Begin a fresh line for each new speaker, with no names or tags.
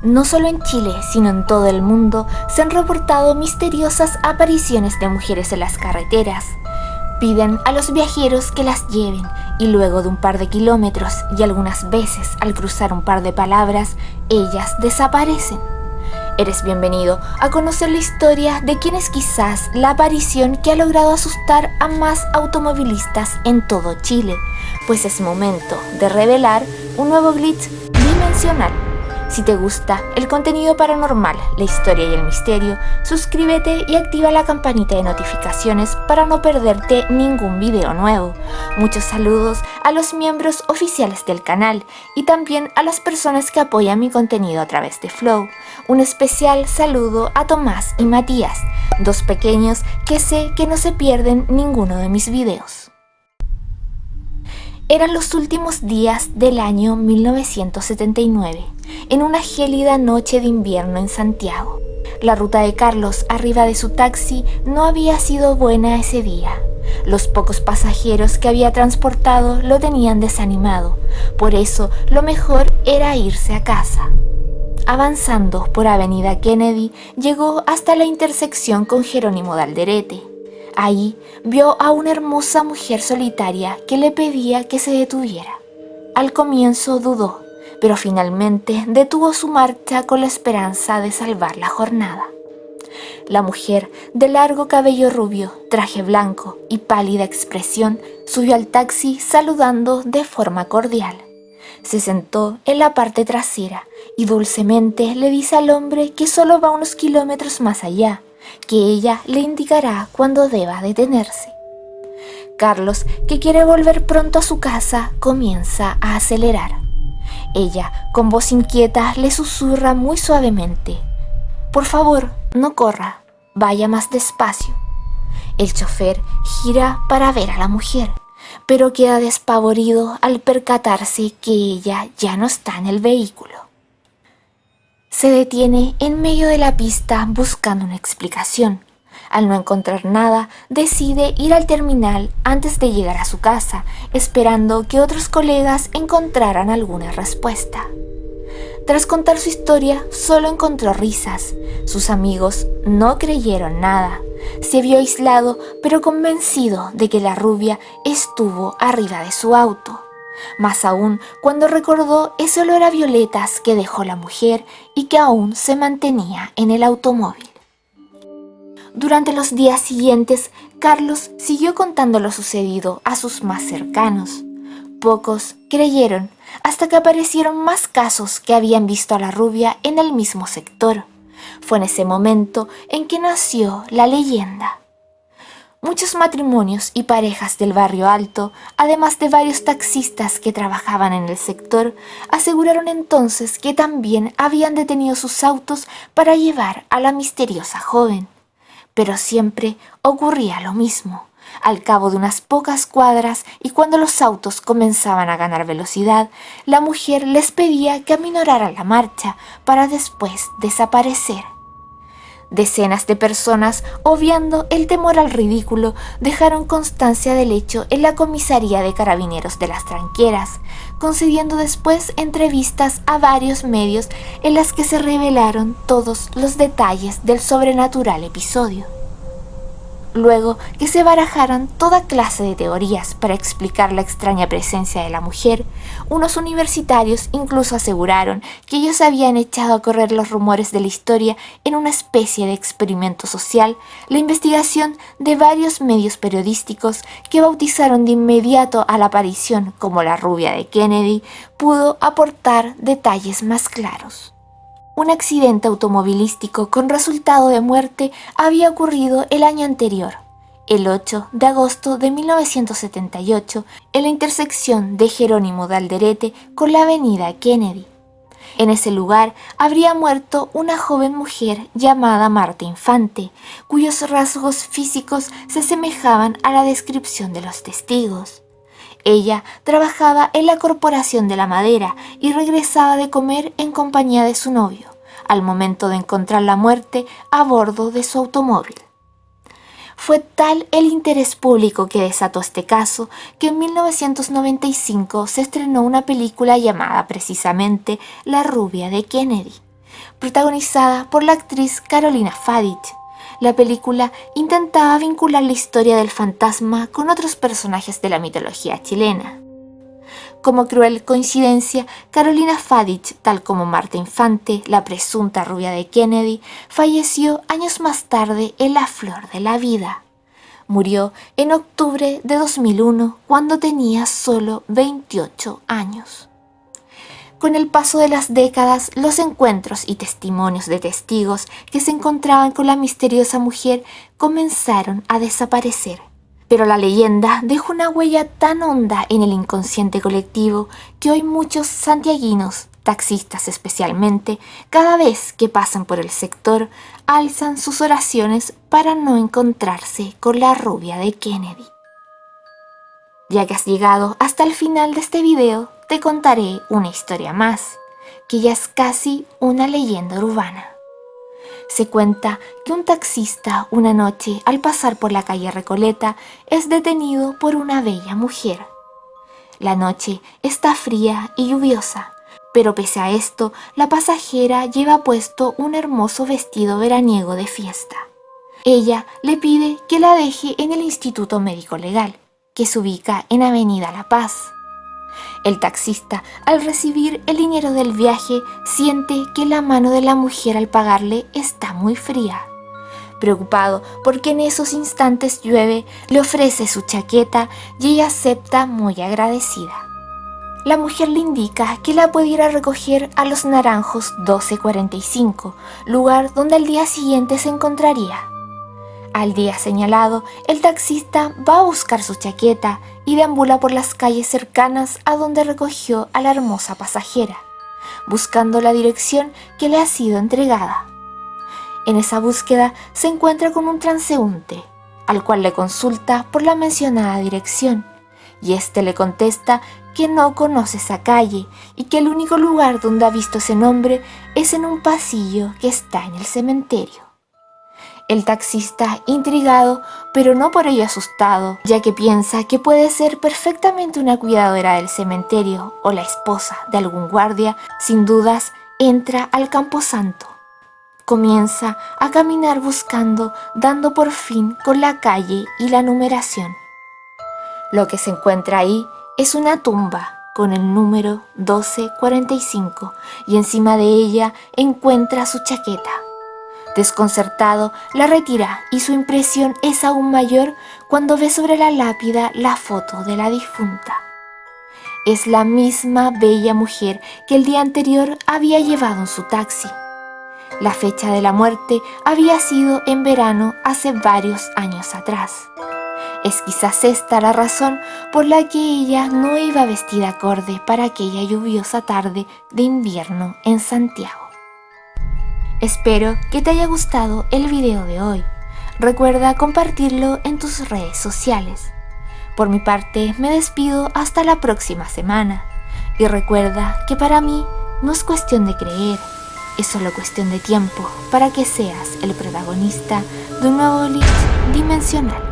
No solo en Chile, sino en todo el mundo, se han reportado misteriosas apariciones de mujeres en las carreteras. Piden a los viajeros que las lleven y luego de un par de kilómetros y algunas veces al cruzar un par de palabras, ellas desaparecen. Eres bienvenido a conocer la historia de quien es quizás la aparición que ha logrado asustar a más automovilistas en todo Chile, pues es momento de revelar un nuevo glitch dimensional. Si te gusta el contenido paranormal, la historia y el misterio, suscríbete y activa la campanita de notificaciones para no perderte ningún video nuevo. Muchos saludos a los miembros oficiales del canal y también a las personas que apoyan mi contenido a través de Flow. Un especial saludo a Tomás y Matías, dos pequeños que sé que no se pierden ninguno de mis videos. Eran los últimos días del año 1979, en una gélida noche de invierno en Santiago. La ruta de Carlos arriba de su taxi no había sido buena ese día. Los pocos pasajeros que había transportado lo tenían desanimado, por eso lo mejor era irse a casa. Avanzando por Avenida Kennedy, llegó hasta la intersección con Jerónimo de Alderete. Ahí vio a una hermosa mujer solitaria que le pedía que se detuviera. Al comienzo dudó, pero finalmente detuvo su marcha con la esperanza de salvar la jornada. La mujer, de largo cabello rubio, traje blanco y pálida expresión, subió al taxi saludando de forma cordial. Se sentó en la parte trasera y dulcemente le dice al hombre que solo va unos kilómetros más allá, que ella le indicará cuándo deba detenerse. Carlos, que quiere volver pronto a su casa, comienza a acelerar. Ella, con voz inquieta, le susurra muy suavemente: «Por favor, no corra, vaya más despacio». El chofer gira para ver a la mujer, pero queda despavorido al percatarse que ella ya no está en el vehículo. Se detiene en medio de la pista buscando una explicación. Al no encontrar nada, decide ir al terminal antes de llegar a su casa, esperando que otros colegas encontraran alguna respuesta. Tras contar su historia, solo encontró risas. Sus amigos no creyeron nada. Se vio aislado, pero convencido de que la rubia estuvo arriba de su auto. Más aún cuando recordó ese olor a violetas que dejó la mujer y que aún se mantenía en el automóvil. Durante los días siguientes, Carlos siguió contando lo sucedido a sus más cercanos. Pocos creyeron, hasta que aparecieron más casos que habían visto a la rubia en el mismo sector. Fue en ese momento en que nació la leyenda. Muchos matrimonios y parejas del barrio alto, además de varios taxistas que trabajaban en el sector, aseguraron entonces que también habían detenido sus autos para llevar a la misteriosa joven. Pero siempre ocurría lo mismo. Al cabo de unas pocas cuadras y cuando los autos comenzaban a ganar velocidad, la mujer les pedía que aminoraran la marcha para después desaparecer. Decenas de personas, obviando el temor al ridículo, dejaron constancia del hecho en la comisaría de Carabineros de las Tranqueras, concediendo después entrevistas a varios medios en las que se revelaron todos los detalles del sobrenatural episodio. Luego que se barajaron toda clase de teorías para explicar la extraña presencia de la mujer, unos universitarios incluso aseguraron que ellos habían echado a correr los rumores de la historia en una especie de experimento social, la investigación de varios medios periodísticos que bautizaron de inmediato a la aparición como la rubia de Kennedy pudo aportar detalles más claros. Un accidente automovilístico con resultado de muerte había ocurrido el año anterior, el 8 de agosto de 1978, en la intersección de Jerónimo de Alderete con la avenida Kennedy. En ese lugar habría muerto una joven mujer llamada Marta Infante, cuyos rasgos físicos se asemejaban a la descripción de los testigos. Ella trabajaba en la Corporación de la Madera y regresaba de comer en compañía de su novio, al momento de encontrar la muerte a bordo de su automóvil. Fue tal el interés público que desató este caso que en 1995 se estrenó una película llamada precisamente La rubia de Kennedy. protagonizada por la actriz Carolina Fadich. La película intentaba vincular la historia del fantasma con otros personajes de la mitología chilena. Como cruel coincidencia, Carolina Fadich, tal como Marta Infante, la presunta rubia de Kennedy, falleció años más tarde en la flor de la vida. Murió en octubre de 2001 cuando tenía solo 28 años. Con el paso de las décadas, los encuentros y testimonios de testigos que se encontraban con la misteriosa mujer comenzaron a desaparecer. Pero la leyenda dejó una huella tan honda en el inconsciente colectivo que hoy muchos santiaguinos, taxistas especialmente, cada vez que pasan por el sector, alzan sus oraciones para no encontrarse con la rubia de Kennedy. Ya que has llegado hasta el final de este video, te contaré una historia más, que ya es casi una leyenda urbana. Se cuenta que un taxista una noche al pasar por la calle Recoleta es detenido por una bella mujer. La noche está fría y lluviosa, pero pese a esto, la pasajera lleva puesto un hermoso vestido veraniego de fiesta. Ella le pide que la deje en el Instituto Médico Legal, que se ubica en Avenida La Paz. El taxista, al recibir el dinero del viaje, siente que la mano de la mujer al pagarle está muy fría. Preocupado porque en esos instantes llueve, le ofrece su chaqueta y ella acepta muy agradecida. La mujer le indica que la puede ir a recoger a Los Naranjos 1245, lugar donde al día siguiente se encontraría. Al día señalado, el taxista va a buscar su chaqueta y deambula por las calles cercanas a donde recogió a la hermosa pasajera, buscando la dirección que le ha sido entregada. En esa búsqueda se encuentra con un transeúnte, al cual le consulta por la mencionada dirección, y éste le contesta que no conoce esa calle y que el único lugar donde ha visto ese nombre es en un pasillo que está en el cementerio. El taxista, intrigado, pero no por ello asustado, ya que piensa que puede ser perfectamente una cuidadora del cementerio o la esposa de algún guardia, sin dudas entra al camposanto. Comienza a caminar buscando, dando por fin con la calle y la numeración. Lo que se encuentra ahí es una tumba con el número 1245 y encima de ella encuentra su chaqueta. Desconcertado, la retira y su impresión es aún mayor cuando ve sobre la lápida la foto de la difunta. Es la misma bella mujer que el día anterior había llevado en su taxi. La fecha de la muerte había sido en verano hace varios años atrás. Es quizás esta la razón por la que ella no iba vestida acorde para aquella lluviosa tarde de invierno en Santiago. Espero que te haya gustado el video de hoy. Recuerda compartirlo en tus redes sociales. Por mi parte, me despido hasta la próxima semana. Y recuerda que para mí no es cuestión de creer, es solo cuestión de tiempo para que seas el protagonista de un nuevo glitch dimensional.